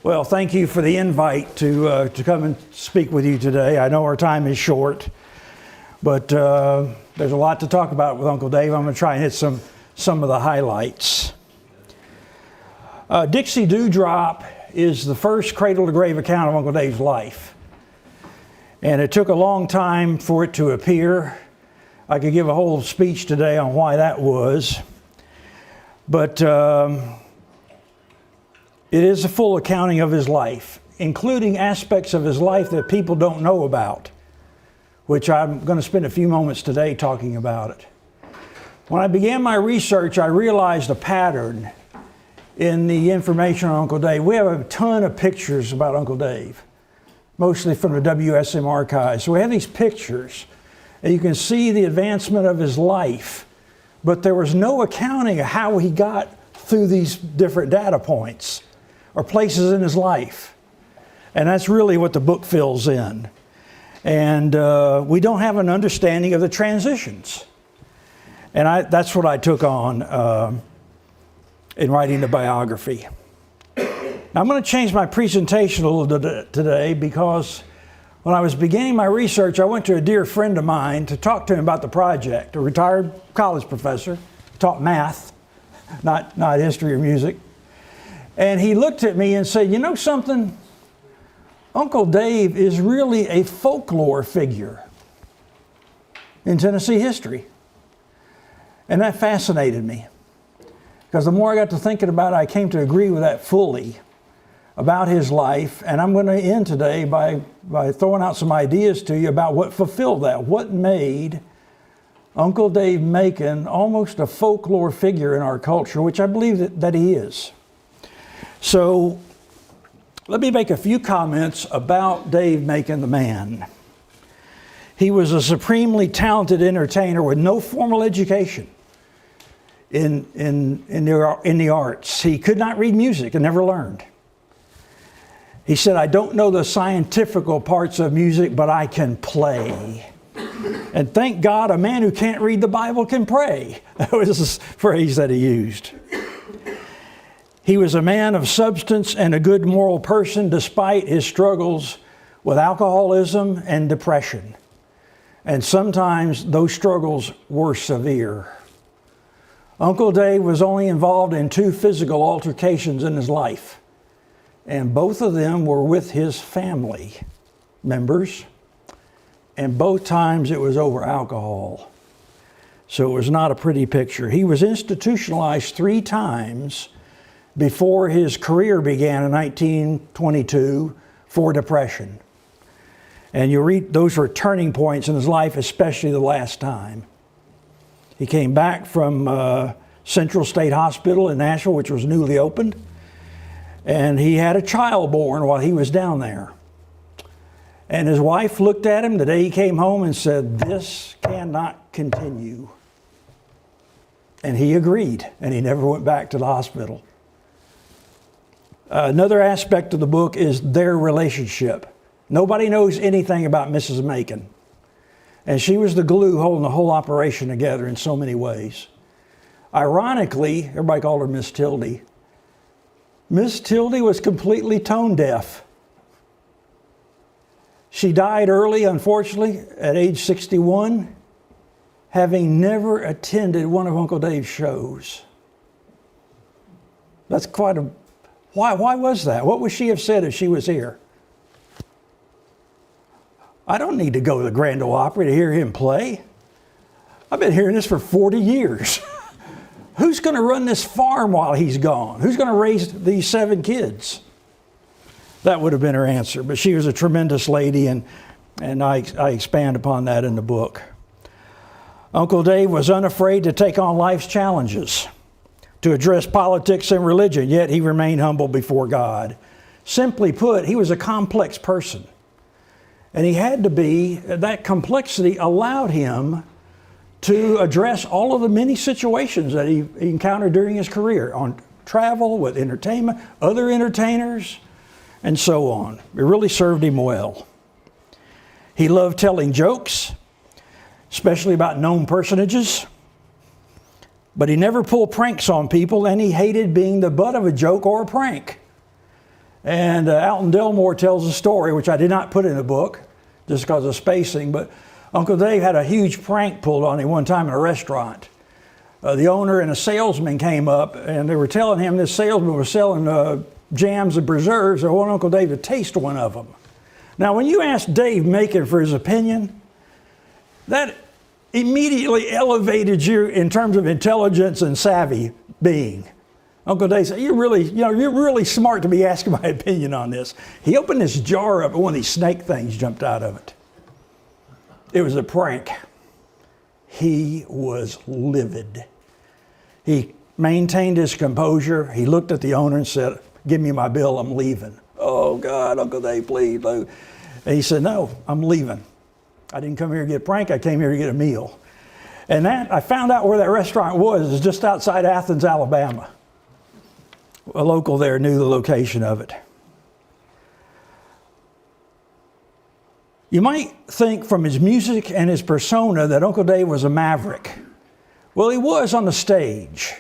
Well, thank you for the invite to come and speak with you today. I know our time is short, but there's a lot to talk about with Uncle Dave. I'm going to try and hit some of the highlights. Dixie Dewdrop is the first cradle-to-grave account of Uncle Dave's life. And it took a long time for it to appear. I could give a whole speech today on why that was. But it is a full accounting of his life, including aspects of his life that people don't know about, which I'm going to spend a few moments today talking about it. When I began my research, I realized a pattern in the information on Uncle Dave. We have a ton of pictures about Uncle Dave, mostly from the WSM archives. So we have these pictures, and you can see the advancement of his life, but there was no accounting of how he got through these different data points or places in his life. And that's really what the book fills in. And we don't have an understanding of the transitions. And that's what I took on in writing the biography. Now, I'm going to change my presentation a little bit today because when I was beginning my research, I went to a dear friend of mine to talk to him about the project, a retired college professor, taught math, not history or music. And he looked at me and said, "You know something? Uncle Dave is really a folklore figure in Tennessee history." And that fascinated me, because the more I got to thinking about it, I came to agree with that fully about his life. And I'm going to end today by throwing out some ideas to you about what fulfilled that, what made Uncle Dave Macon almost a folklore figure in our culture, which I believe that he is. So let me make a few comments about Dave Macon the man. He was a supremely talented entertainer with no formal education in the arts. He could not read music and never learned. He said, "I don't know the scientific parts of music, but I can play." And thank God a man who can't read the Bible can pray. That was a phrase that he used. He was a man of substance and a good moral person despite his struggles with alcoholism and depression. And sometimes those struggles were severe. Uncle Dave was only involved in 2 physical altercations in his life, and both of them were with his family members, and both times it was over alcohol. So it was not a pretty picture. He was institutionalized 3 times before his career began in 1922 for depression. And you read, those were turning points in his life, especially the last time. He came back from Central State Hospital in Nashville, which was newly opened, and he had a child born while he was down there. And his wife looked at him the day he came home and said, "This cannot continue." And he agreed, and he never went back to the hospital. Another aspect of the book is their relationship. Nobody knows anything about Mrs. Macon. And she was the glue holding the whole operation together in so many ways. Ironically, everybody called her Miss Tildy. Miss Tildy was completely tone deaf. She died early, unfortunately, at age 61, having never attended one of Uncle Dave's shows. That's quite a... Why was that? What would she have said if she was here? "I don't need to go to the Grand Ole Opry to hear him play. I've been hearing this for 40 years. Who's going to run this farm while he's gone? Who's going to raise these 7 kids?" That would have been her answer. But she was a tremendous lady, and I expand upon that in the book. Uncle Dave was unafraid to take on life's challenges, to address politics and religion, yet he remained humble before God. Simply put, he was a complex person. And he had to be. That complexity allowed him to address all of the many situations that he encountered during his career on travel, with entertainment, other entertainers, and so on. It really served him well. He loved telling jokes, especially about known personages. But he never pulled pranks on people, and he hated being the butt of a joke or a prank. And Alton Delmore tells a story, which I did not put in the book, just because of spacing, but Uncle Dave had a huge prank pulled on him one time in a restaurant. The owner and a salesman came up, and they were telling him this salesman was selling jams and preserves. They wanted Uncle Dave to taste one of them. Now, when you ask Dave Macon for his opinion, that immediately elevated you in terms of intelligence and savvy being. Uncle Dave said, you're really smart to be asking my opinion on this. He opened this jar up and one of these snake things jumped out of it. It was a prank. He was livid. He maintained his composure. He looked at the owner and said, give me my bill, I'm leaving. Oh God, Uncle Dave, please. And he said, no, I'm leaving. I didn't come here to get a prank, I came here to get a meal. And that, I found out where that restaurant was. It's just outside Athens, Alabama. A local there knew the location of it. You might think from his music and his persona that Uncle Dave was a maverick. Well, he was on the stage.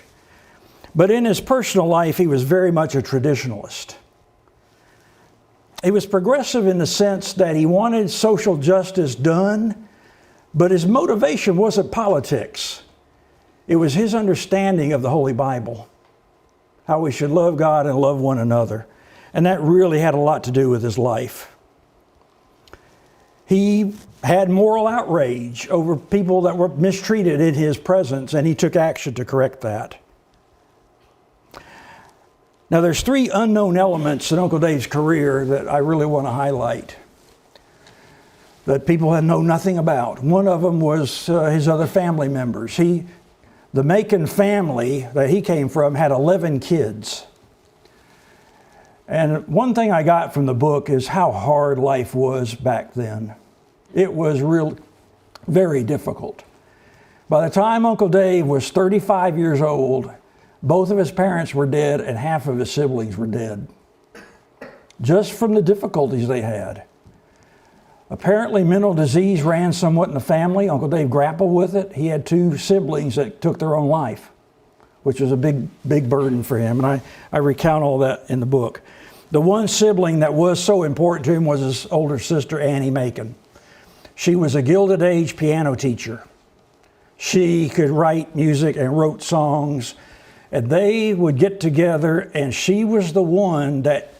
But in his personal life, he was very much a traditionalist. He was progressive in the sense that he wanted social justice done, but his motivation wasn't politics. It was his understanding of the Holy Bible, how we should love God and love one another. And that really had a lot to do with his life. He had moral outrage over people that were mistreated in his presence, and he took action to correct that. Now, there's three unknown elements in Uncle Dave's career that I really want to highlight that people know nothing about. One of them was his other family members. The Macon family that he came from had 11 kids. And one thing I got from the book is how hard life was back then. It was very difficult. By the time Uncle Dave was 35 years old, both of his parents were dead and half of his siblings were dead, just from the difficulties they had. Apparently mental disease ran somewhat in the family. Uncle Dave grappled with it. He had 2 siblings that took their own life, which was a big burden for him. And I recount all that in the book. The one sibling that was so important to him was his older sister, Annie Macon. She was a Gilded Age piano teacher. She could write music and wrote songs. And they would get together, and she was the one that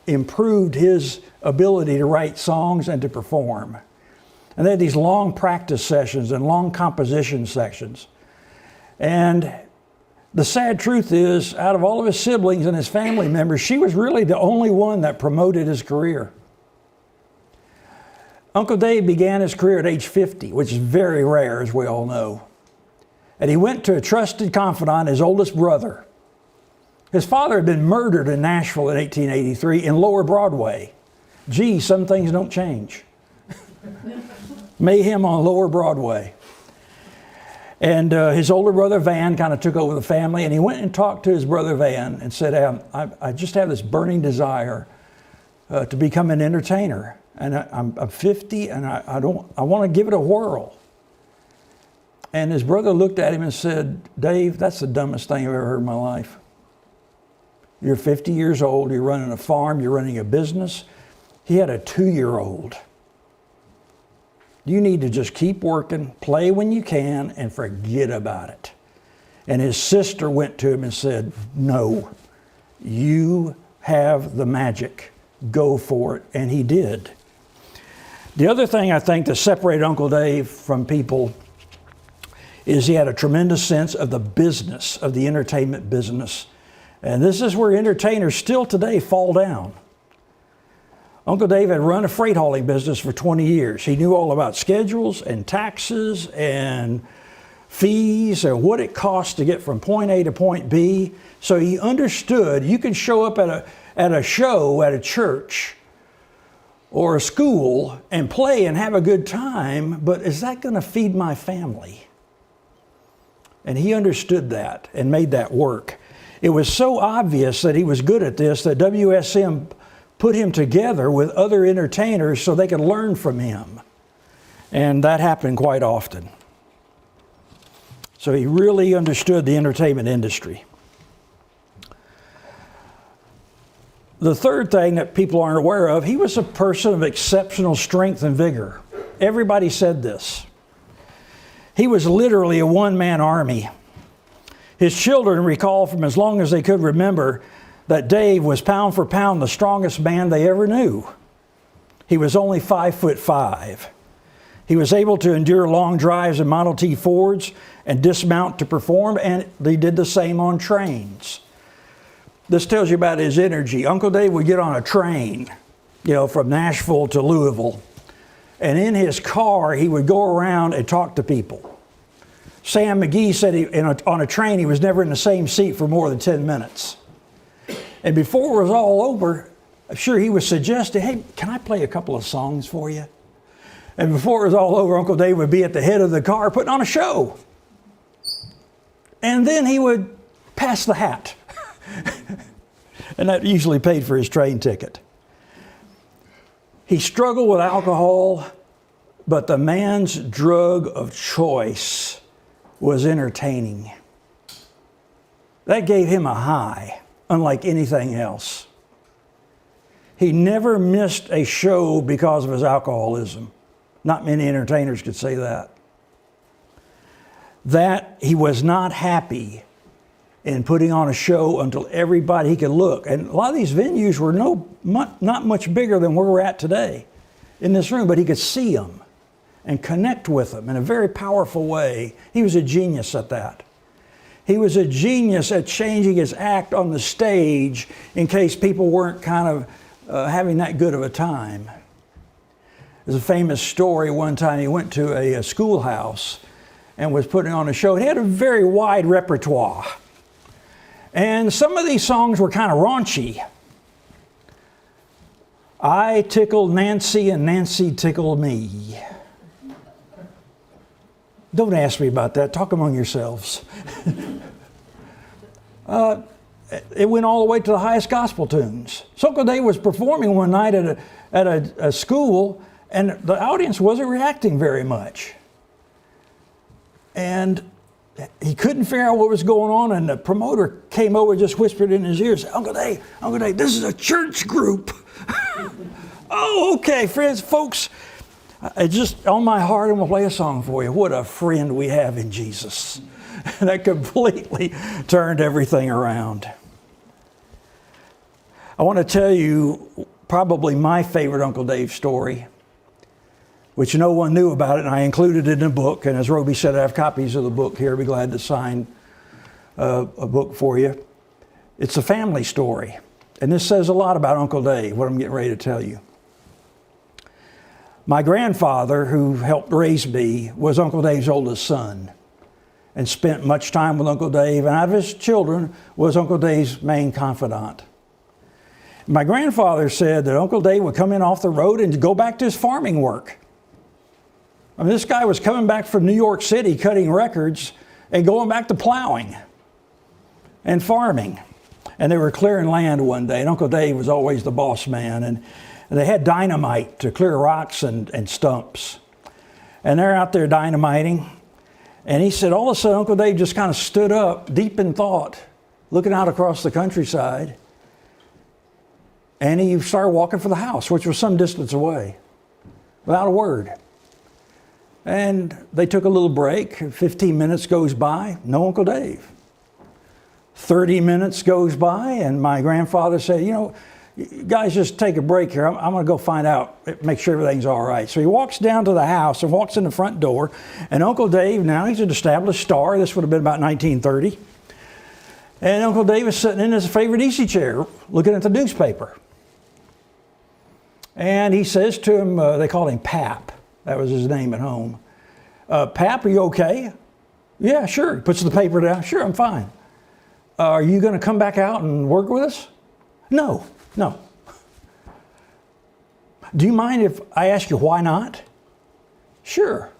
improved his ability to write songs and to perform. And they had these long practice sessions and long composition sections. And the sad truth is, out of all of his siblings and his family members, she was really the only one that promoted his career. Uncle Dave began his career at age 50, which is very rare, as we all know. And he went to a trusted confidant, his oldest brother. His father had been murdered in Nashville in 1883 in Lower Broadway. Gee, some things don't change. Mayhem on Lower Broadway. And his older brother Van kind of took over the family, and he went and talked to his brother Van and said, I just have this burning desire to become an entertainer. And I'm 50 and I want to give it a whirl. And his brother looked at him and said, Dave, that's the dumbest thing I've ever heard in my life. You're 50 years old, you're running a farm, you're running a business. He had a 2-year-old. You need to just keep working, play when you can, and forget about it. And his sister went to him and said, no, you have the magic. Go for it. And he did. The other thing I think that separated Uncle Dave from people is he had a tremendous sense of the business, of the entertainment business. And this is where entertainers still today fall down. Uncle Dave had run a freight hauling business for 20 years. He knew all about schedules and taxes and fees and what it costs to get from point A to point B. So he understood you can show up at a show at a church or a school and play and have a good time, but is that going to feed my family? And he understood that and made that work. It was so obvious that he was good at this that WSM put him together with other entertainers so they could learn from him. And that happened quite often. So he really understood the entertainment industry. The third thing that people aren't aware of, he was a person of exceptional strength and vigor. Everybody said this. He was literally a one-man army. His children recall from as long as they could remember that Dave was pound for pound the strongest man they ever knew. He was only 5'5". He was able to endure long drives in Model T Fords and dismount to perform, and they did the same on trains. This tells you about his energy. Uncle Dave would get on a train, from Nashville to Louisville, and in his car he would go around and talk to people. Sam McGee said on a train he was never in the same seat for more than 10 minutes. And before it was all over, I'm sure he was suggesting, hey, can I play a couple of songs for you? And before it was all over, Uncle Dave would be at the head of the car putting on a show. And then he would pass the hat. And that usually paid for his train ticket. He struggled with alcohol, but the man's drug of choice was entertaining. That gave him a high, unlike anything else. He never missed a show because of his alcoholism. Not many entertainers could say that. That he was not happy in putting on a show until everybody he could look. And a lot of these venues were not much bigger than where we're at today in this room, but he could see them and connect with them in a very powerful way. He was a genius at that. He was a genius at changing his act on the stage in case people weren't kind of having that good of a time. There's a famous story one time he went to a schoolhouse and was putting on a show. He had a very wide repertoire. And some of these songs were kind of raunchy. I tickled Nancy and Nancy tickled me. Don't ask me about that. Talk among yourselves. It went all the way to the highest gospel tunes. So Uncle Dave was performing one night at a school, and the audience wasn't reacting very much. And he couldn't figure out what was going on, and the promoter came over and just whispered in his ear, Uncle Dave, this is a church group. Oh, okay, friends, folks. It's just on my heart, and we'll play a song for you. What a friend we have in Jesus. That completely turned everything around. I want to tell you probably my favorite Uncle Dave story, which no one knew about it, and I included it in a book. And as Roby said, I have copies of the book here. I'd be glad to sign a book for you. It's a family story. And this says a lot about Uncle Dave, what I'm getting ready to tell you. My grandfather, who helped raise me, was Uncle Dave's oldest son and spent much time with Uncle Dave, and out of his children was Uncle Dave's main confidant. My grandfather said that Uncle Dave would come in off the road and go back to his farming work. I mean, this guy was coming back from New York City cutting records and going back to plowing and farming. And they were clearing land one day, and Uncle Dave was always the boss man. And they had dynamite to clear rocks and stumps. And they're out there dynamiting. And he said, all of a sudden, Uncle Dave just kind of stood up, deep in thought, looking out across the countryside. And he started walking for the house, which was some distance away, without a word. And they took a little break. 15 minutes goes by, no Uncle Dave. 30 minutes goes by, and my grandfather said, you guys just take a break here. I'm going to go find out, make sure everything's all right. So he walks down to the house and walks in the front door, and Uncle Dave, now he's an established star. This would have been about 1930. And Uncle Dave is sitting in his favorite easy chair, looking at the newspaper. And he says to him, they called him Pap. That was his name at home. Pap, are you okay? Yeah, sure. He puts the paper down. Sure, I'm fine. Are you going to come back out and work with us? No. Do you mind if I ask you why not? Sure.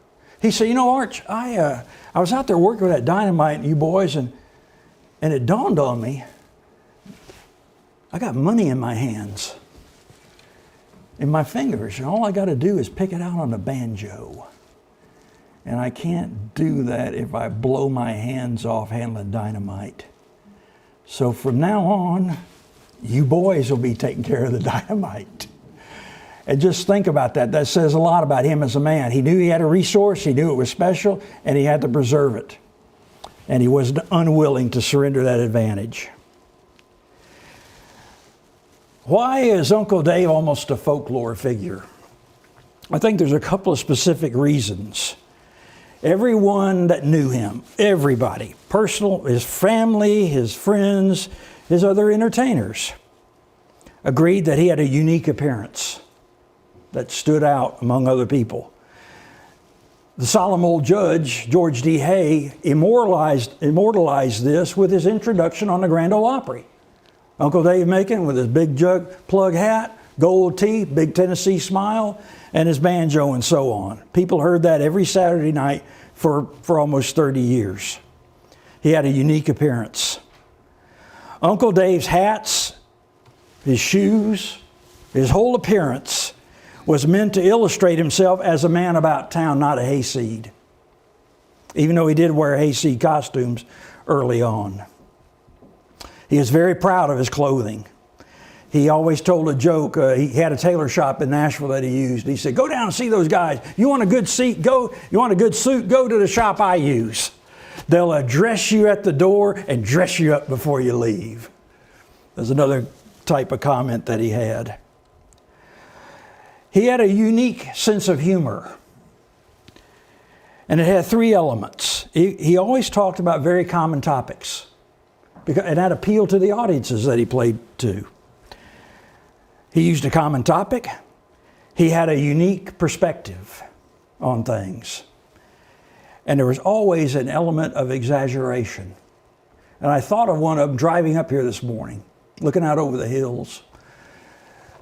He said, Arch, I was out there working with that dynamite and you boys, and it dawned on me, I got money in my hands, in my fingers, and all I got to do is pick it out on the banjo. And I can't do that if I blow my hands off handling dynamite. So from now on, You boys will be taking care of the dynamite. And just think about that. That says a lot about him as a man. He knew he had a resource, he knew it was special, and he had to preserve it. And he was unwilling to surrender that advantage. Why is Uncle Dave almost a folklore figure? I think there's a couple of specific reasons. Everyone that knew him, everybody, personal, his family, his friends, his other entertainers, agreed that he had a unique appearance that stood out among other people. The solemn old judge, George D. Hay, immortalized this with his introduction on the Grand Ole Opry. Uncle Dave Macon with his big plug hat, gold teeth, big Tennessee smile, and his banjo and so on. People heard that every Saturday night for almost 30 years. He had a unique appearance. Uncle Dave's hats, his shoes, his whole appearance was meant to illustrate himself as a man about town, not a hayseed. Even though he did wear hayseed costumes early on. He is very proud of his clothing. He always told a joke. He had a tailor shop in Nashville that he used. He said, go down and see those guys. You want a good seat? You want a good suit? Go to the shop I use. They'll address you at the door and dress you up before you leave. There's another type of comment that he had. He had a unique sense of humor. And it had three elements. He always talked about very common topics. And that appealed to the audiences that he played to. He used a common topic. He had a unique perspective on things. And there was always an element of exaggeration. And I thought of one of them driving up here this morning, looking out over the hills.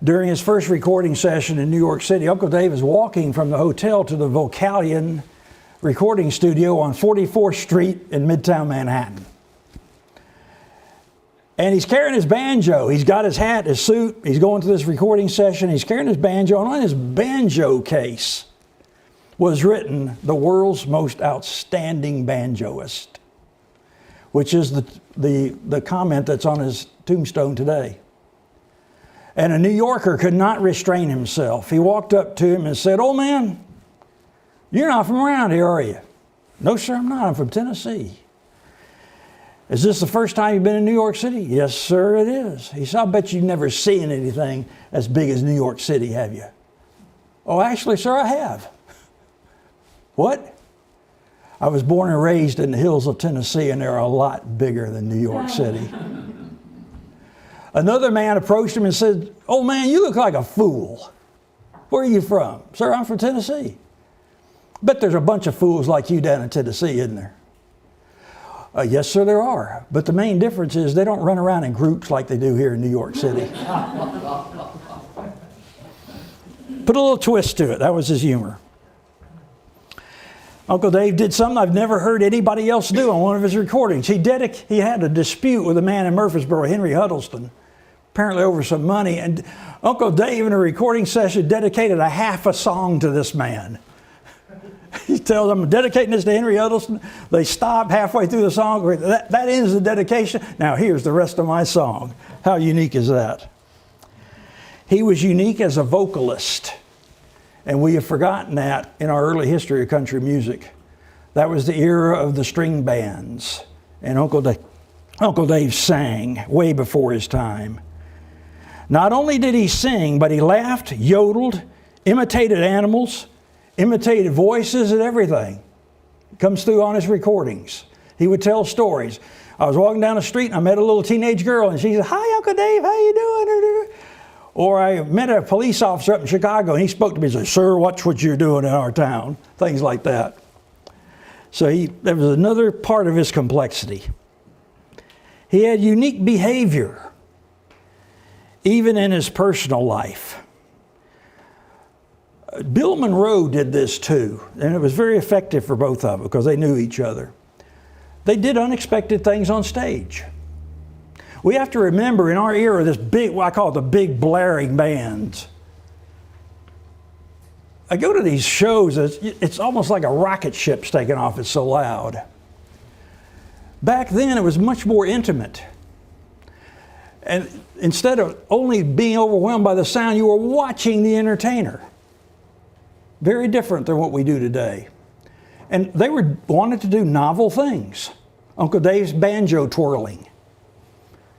During his first recording session in New York City, Uncle Dave is walking from the hotel to the Vocalion recording studio on 44th Street in Midtown Manhattan. And he's carrying his banjo. He's got his hat, his suit. He's going to this recording session. He's carrying his banjo. And on his banjo case was written, the world's most outstanding banjoist, which is the comment that's on his tombstone today. And a New Yorker could not restrain himself. He walked up to him and said, "Old man, you're not from around here, are you?" "No, sir, I'm not. I'm from Tennessee." "Is this the first time you've been in New York City?" "Yes, sir, it is." He said, "I bet you've never seen anything as big as New York City, have you?" "Oh, actually, sir, I have." "What?" "I was born and raised in the hills of Tennessee, and they're a lot bigger than New York City." Another man approached him and said, "Old man, you look like a fool. Where are you from?" "Sir, I'm from Tennessee." "Bet there's a bunch of fools like you down in Tennessee, isn't there?" "Yes, sir, there are. But the main difference is they don't run around in groups like they do here in New York City." Put a little twist to it. That was his humor. Uncle Dave did something I've never heard anybody else do on one of his recordings. He had a dispute with a man in Murfreesboro, Henry Huddleston, apparently over some money. And Uncle Dave, in a recording session, dedicated a half a song to this man. He tells them, "I'm dedicating this to Henry Huddleston." They stop halfway through the song. That ends the dedication. Now here's the rest of my song. How unique is that? He was unique as a vocalist. And we have forgotten that in our early history of country music. That was the era of the string bands. And Uncle Dave sang way before his time. Not only did he sing, but he laughed, yodeled, imitated animals, imitated voices and everything. It comes through on his recordings. He would tell stories. I was walking down the street and I met a little teenage girl and she said, "Hi, Uncle Dave, how you doing?" Or I met a police officer up in Chicago and he spoke to me and said, "Sir, watch what you're doing in our town." Things like that. So there was another part of his complexity. He had unique behavior, even in his personal life. Bill Monroe did this too, and it was very effective for both of them because they knew each other. They did unexpected things on stage. We have to remember in our era, this big, what I call it the big blaring bands. I go to these shows, it's almost like a rocket ship's taking off, it's so loud. Back then, it was much more intimate. And instead of only being overwhelmed by the sound, you were watching the entertainer. Very different than what we do today. And they wanted to do novel things. Uncle Dave's banjo twirling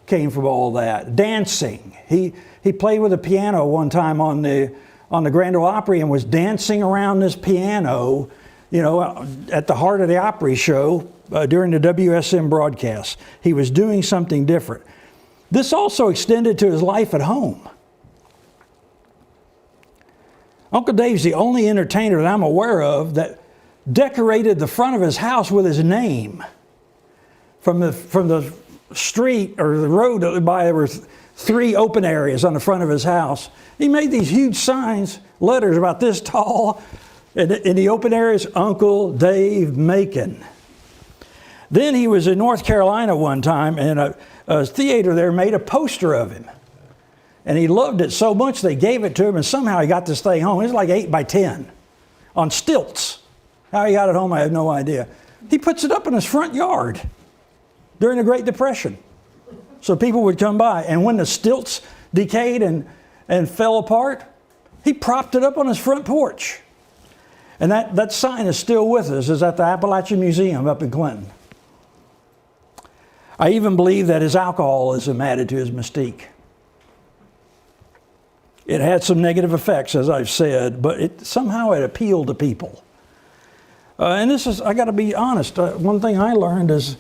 came from all that. Dancing. He played with a piano one time on the Grand Ole Opry and was dancing around this piano, you know, at the heart of the Opry show during the WSM broadcast. He was doing something different. This also extended to his life at home. Uncle Dave's the only entertainer that I'm aware of that decorated the front of his house with his name. From the street or the road by, there were 3 open areas on the front of his house. He made these huge signs, letters about this tall, in the open areas, Uncle Dave Macon. Then he was in North Carolina one time, and a theater there made a poster of him. And he loved it so much they gave it to him, and somehow he got this thing home. It was like 8 by 10 on stilts. How he got it home, I have no idea. He puts it up in his front yard during the Great Depression, so people would come by. And when the stilts decayed and fell apart, he propped it up on his front porch. And that sign is still with us. It's at the Appalachian Museum up in Clinton. I even believe that his alcoholism added to his mystique. It had some negative effects, as I've said, but somehow it appealed to people. And this is, I got to be honest, one thing I learned is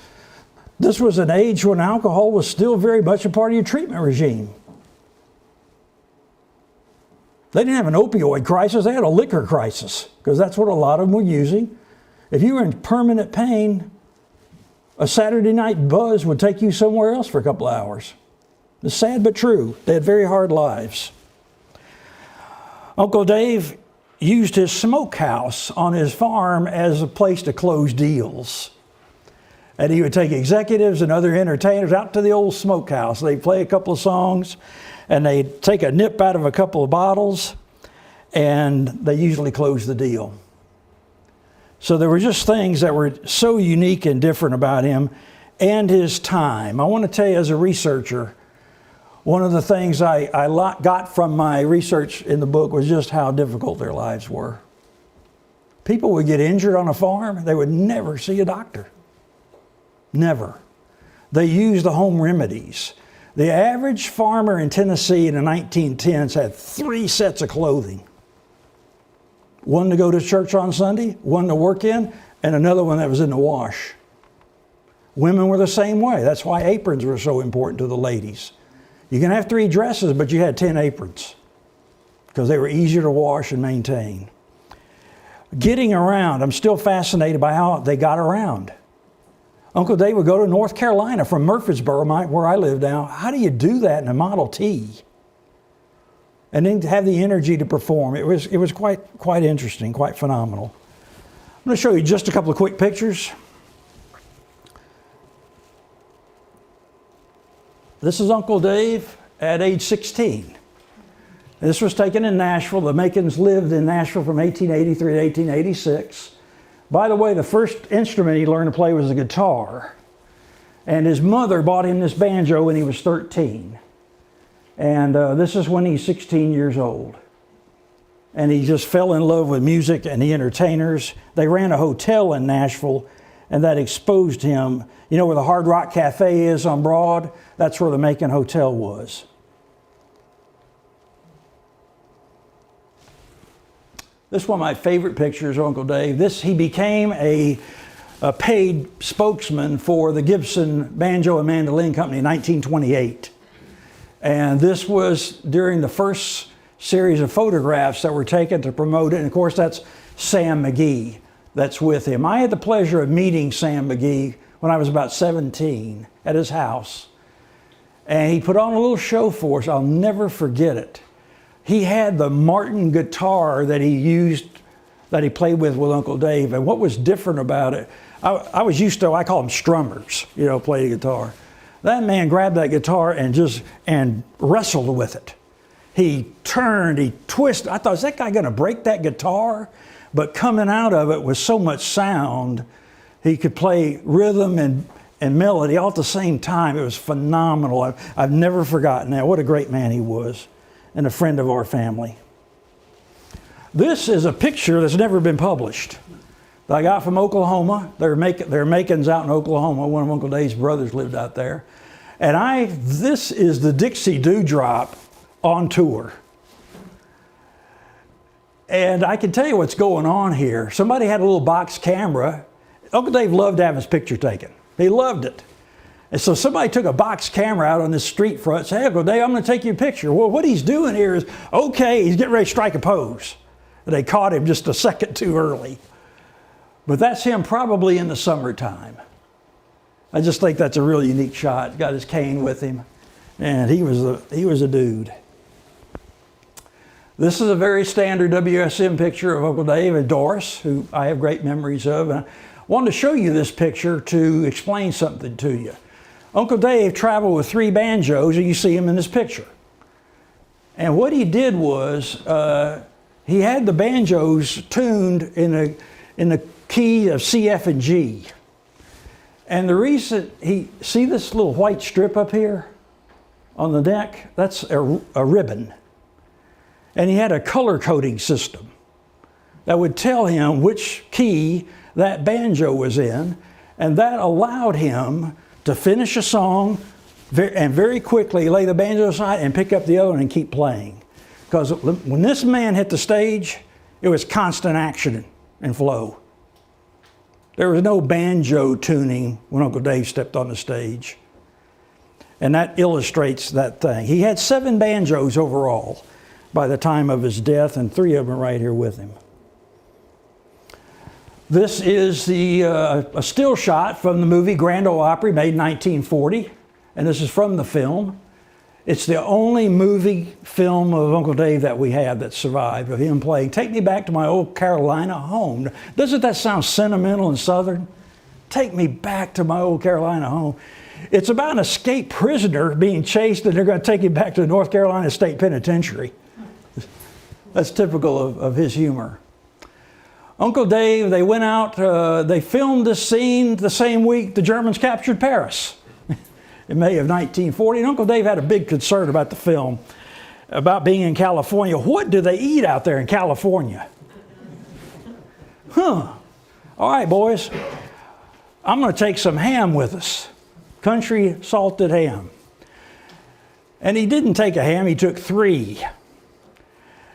this was an age when alcohol was still very much a part of your treatment regime. They didn't have an opioid crisis, they had a liquor crisis, because that's what a lot of them were using. If you were in permanent pain, a Saturday night buzz would take you somewhere else for a couple of hours. It's sad but true. They had very hard lives. Uncle Dave used his smokehouse on his farm as a place to close deals. And he would take executives and other entertainers out to the old smokehouse. They'd play a couple of songs, and they'd take a nip out of a couple of bottles, and they usually closed the deal. So there were just things that were so unique and different about him and his time. I want to tell you, as a researcher, one of the things I got from my research in the book was just how difficult their lives were. People would get injured on a farm, they would never see a doctor. Never. They used the home remedies. The average farmer in Tennessee in the 1910s had 3 sets of clothing. One to go to church on Sunday, one to work in, and another one that was in the wash. Women were the same way. That's why aprons were so important to the ladies. You can have 3 dresses, but you had 10 aprons because they were easier to wash and maintain. Getting around, I'm still fascinated by how they got around. Uncle Dave would go to North Carolina from Murfreesboro, where I live now. How do you do that in a Model T? And then to have the energy to perform. It was quite interesting, quite phenomenal. I'm going to show you just a couple of quick pictures. This is Uncle Dave at age 16. This was taken in Nashville. The Macons lived in Nashville from 1883 to 1886. By the way, the first instrument he learned to play was the guitar. And his mother bought him this banjo when he was 13. And this is when he's 16 years old. And he just fell in love with music and the entertainers. They ran a hotel in Nashville, and that exposed him. You know where the Hard Rock Cafe is on Broad? That's where the Macon Hotel was. This is one of my favorite pictures of Uncle Dave. He became a paid spokesman for the Gibson Banjo and Mandolin Company in 1928. And this was during the first series of photographs that were taken to promote it. And of course, that's Sam McGee that's with him. I had the pleasure of meeting Sam McGee when I was about 17 at his house. And he put on a little show for us. I'll never forget it. He had the Martin guitar that he played with Uncle Dave. And what was different about it, I was used to, I call them strummers, play the guitar. That man grabbed that guitar and wrestled with it. He turned, he twisted. I thought, is that guy going to break that guitar? But coming out of it was so much sound, he could play rhythm and and melody all at the same time. It was phenomenal. I've never forgotten that. What a great man he was, and a friend of our family. This is a picture that's never been published that I got from Oklahoma. They're Macons out in Oklahoma. One of Uncle Dave's brothers lived out there. And this is the Dixie Dewdrop on tour. And I can tell you what's going on here. Somebody had a little box camera. Uncle Dave loved to have his picture taken. He loved it. And so somebody took a box camera out on this street front and said, "Hey, Uncle Dave, I'm going to take you a picture." Well, what he's doing here is, okay, he's getting ready to strike a pose. They caught him just a second too early. But that's him probably in the summertime. I just think that's a really unique shot. Got his cane with him. And he was a dude. This is a very standard WSM picture of Uncle Dave and Doris, who I have great memories of. And I wanted to show you this picture to explain something to you. Uncle Dave traveled with 3 banjos, and you see him in this picture. And what he did was, he had the banjos tuned in the key of C, F, and G. And the reason, see this little white strip up here on the neck? That's a ribbon. And he had a color coding system that would tell him which key that banjo was in, and that allowed him to finish a song and very quickly lay the banjo aside and pick up the other one and keep playing. Because when this man hit the stage, it was constant action and flow. There was no banjo tuning when Uncle Dave stepped on the stage. And that illustrates that thing. He had 7 banjos overall by the time of his death, and 3 of them are right here with him. This is a still shot from the movie Grand Ole Opry, made in 1940, and this is from the film. It's the only movie film of Uncle Dave that we have that survived, of him playing "Take Me Back to My Old Carolina Home." Doesn't that sound sentimental and Southern? Take me back to my old Carolina home. It's about an escaped prisoner being chased, and they're going to take him back to the North Carolina State Penitentiary. That's typical of his humor. Uncle Dave, they went out, they filmed this scene the same week the Germans captured Paris in May of 1940. And Uncle Dave had a big concern about the film, about being in California. What do they eat out there in California? All right, boys, I'm going to take some ham with us, country salted ham. And he didn't take a ham, he took 3.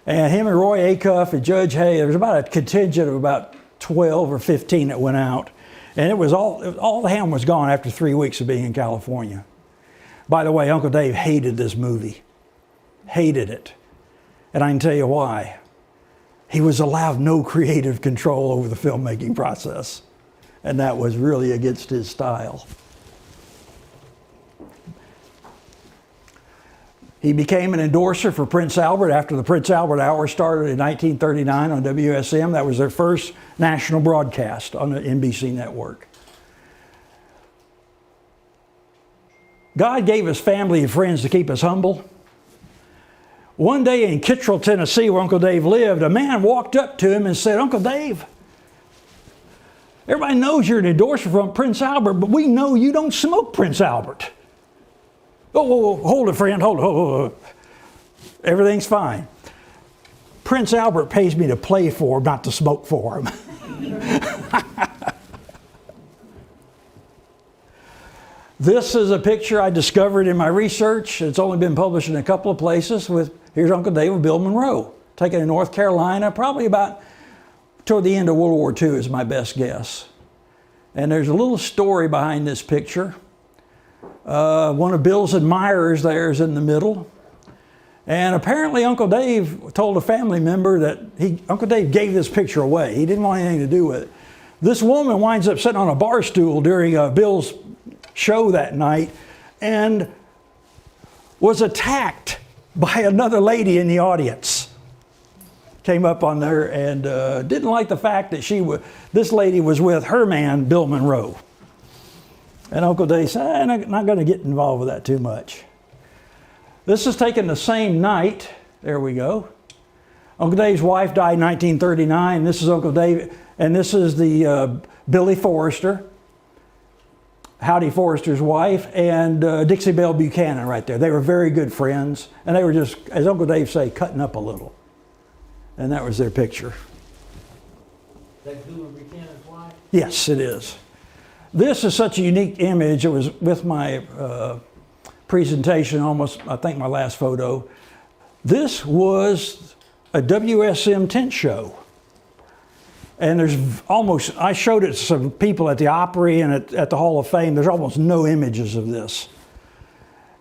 And him and Roy Acuff and Judge Hay, there was about a contingent of about 12 or 15 that went out. And it was all the ham was gone after 3 weeks of being in California. By the way, Uncle Dave hated this movie. Hated it. And I can tell you why. He was allowed no creative control over the filmmaking process. And that was really against his style. He became an endorser for Prince Albert after the Prince Albert Hour started in 1939 on WSM. That was their first national broadcast on the NBC network. God gave us family and friends to keep us humble. One day in Kittrell, Tennessee, where Uncle Dave lived, a man walked up to him and said, "Uncle Dave, everybody knows you're an endorser from Prince Albert, but we know you don't smoke Prince Albert." Oh, hold it, friend, hold it. Everything's fine. Prince Albert pays me to play for him, not to smoke for him. This is a picture I discovered in my research. It's only been published in a couple of places. Here's Uncle Dave with Bill Monroe, taken in North Carolina, probably about toward the end of World War II is my best guess. And there's a little story behind this picture. One of Bill's admirers there is in the middle. And apparently Uncle Dave told a family member that Uncle Dave gave this picture away. He didn't want anything to do with it. This woman winds up sitting on a bar stool during Bill's show that night and was attacked by another lady in the audience. Came up on there and didn't like the fact that this lady was with her man, Bill Monroe. And Uncle Dave said, I'm not going to get involved with that too much. This is taken the same night. There we go. Uncle Dave's wife died in 1939. This is Uncle Dave, and this is the Billy Forrester. Howdy Forrester's wife, and Dixie Belle Buchanan right there. They were very good friends, and they were just, as Uncle Dave say, cutting up a little. And that was their picture. That Hoover Buchanan's wife? Yes, it is. This is such a unique image. It was with my presentation, almost, I think, my last photo. This was a WSM tent show. And there's almost, I showed it to some people at the Opry and at the Hall of Fame. There's almost no images of this.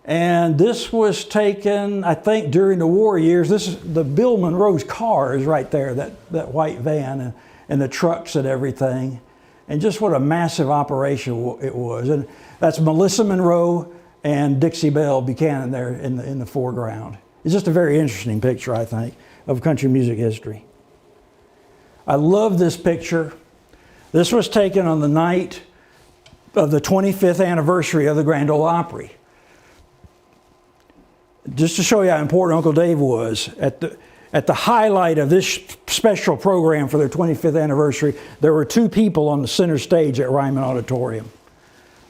And this was taken, I think, during the war years. This is the Bill Monroe's car is right there, that white van, and the trucks and everything. And just what a massive operation it was. And that's Melissa Monroe and Dixie Belle Buchanan there in the foreground. It's just a very interesting picture, I think, of country music history. I love this picture. This was taken on the night of the 25th anniversary of the Grand Ole Opry. Just to show you how important Uncle Dave was, at the highlight of this special program for their 25th anniversary, there were two people on the center stage at Ryman Auditorium.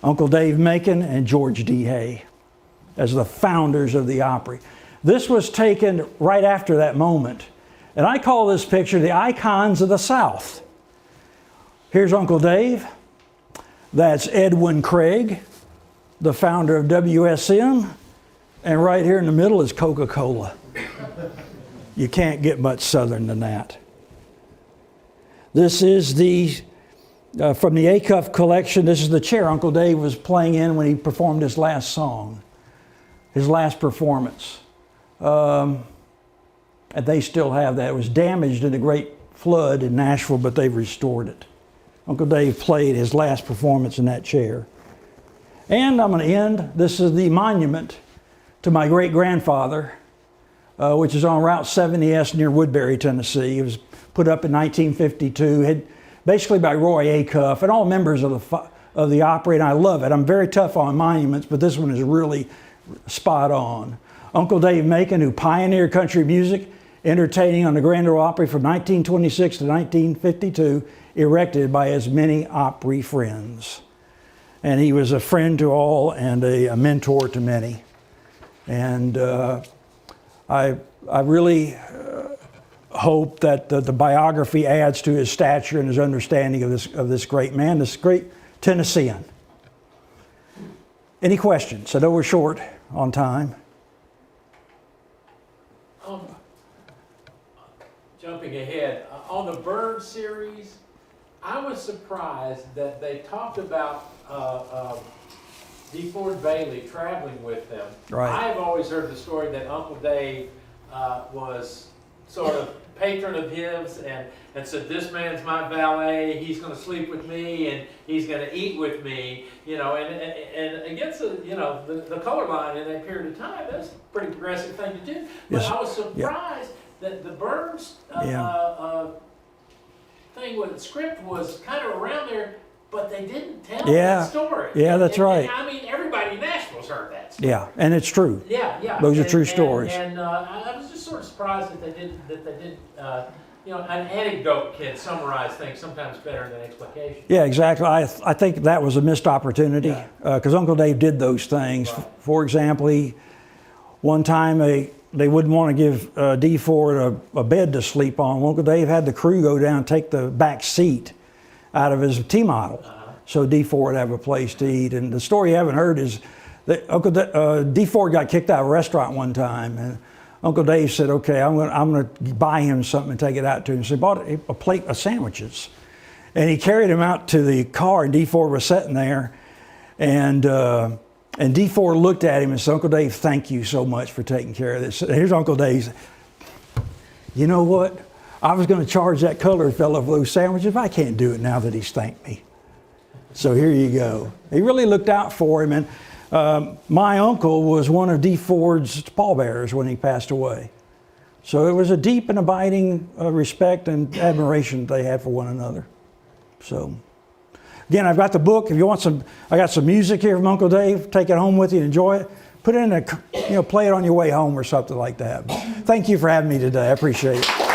Uncle Dave Macon and George D. Hay, as the founders of the Opry. This was taken right after that moment. And I call this picture the Icons of the South. Here's Uncle Dave. That's Edwin Craig, the founder of WSM. And right here in the middle is Coca-Cola. You can't get much Southern than that. This is from the Acuff collection. This is the chair Uncle Dave was playing in when he performed his last song, his last performance. And they still have that. It was damaged in the Great Flood in Nashville, but they've restored it. Uncle Dave played his last performance in that chair. And I'm going to end. This is the monument to my great-grandfather, which is on Route 70S near Woodbury, Tennessee. It was put up in 1952, basically by Roy Acuff and all members of the Opry, and I love it. I'm very tough on monuments, but this one is really spot on. Uncle Dave Macon, who pioneered country music, entertaining on the Grand Ole Opry from 1926 to 1952, erected by his many Opry friends. And he was a friend to all and a mentor to many. And I really hope that the biography adds to his stature and his understanding of this great man, this great Tennessean. Any questions? I know we're short on time. Jumping ahead, on the Bird series, I was surprised that they talked about DeFord Bailey traveling with them. Right. I've always heard the story that Uncle Dave was sort of patron of his and said, this man's my valet, he's going to sleep with me and he's going to eat with me, you know, and against the color line in that period of time, that's a pretty progressive thing to do. But Yes. I was surprised that the Burns thing with the script was kind of around there, but they didn't tell that story. Yeah, that's right. And, I mean, everybody in Nashville's heard that story. Yeah, and it's true. Yeah. Those are true stories. And I was just sort of surprised that they did. An anecdote can summarize things sometimes better than explication. Yeah, exactly. I think that was a missed opportunity because Uncle Dave did those things. Right. For example, one time they wouldn't want to give DeFord a bed to sleep on. Uncle Dave had the crew go down and take the back seat out of his T-model so DeFord would have a place to eat. And the story you haven't heard is that DeFord got kicked out of a restaurant one time, and Uncle Dave said, okay, I'm going to buy him something and take it out to him. So he bought a plate of sandwiches. And he carried him out to the car, and DeFord was sitting there. And DeFord looked at him and said, Uncle Dave, thank you so much for taking care of this. And here's Uncle Dave. You know what? I was going to charge that colored fellow for those sandwiches, but I can't do it now that he's thanked me. So here you go. He really looked out for him. And my uncle was one of DeFord's pallbearers when he passed away. So it was a deep and abiding respect and admiration they had for one another. So again, I've got the book. If you want I got some music here from Uncle Dave. Take it home with you and enjoy it. Put it in play it on your way home or something like that. But thank you for having me today. I appreciate it.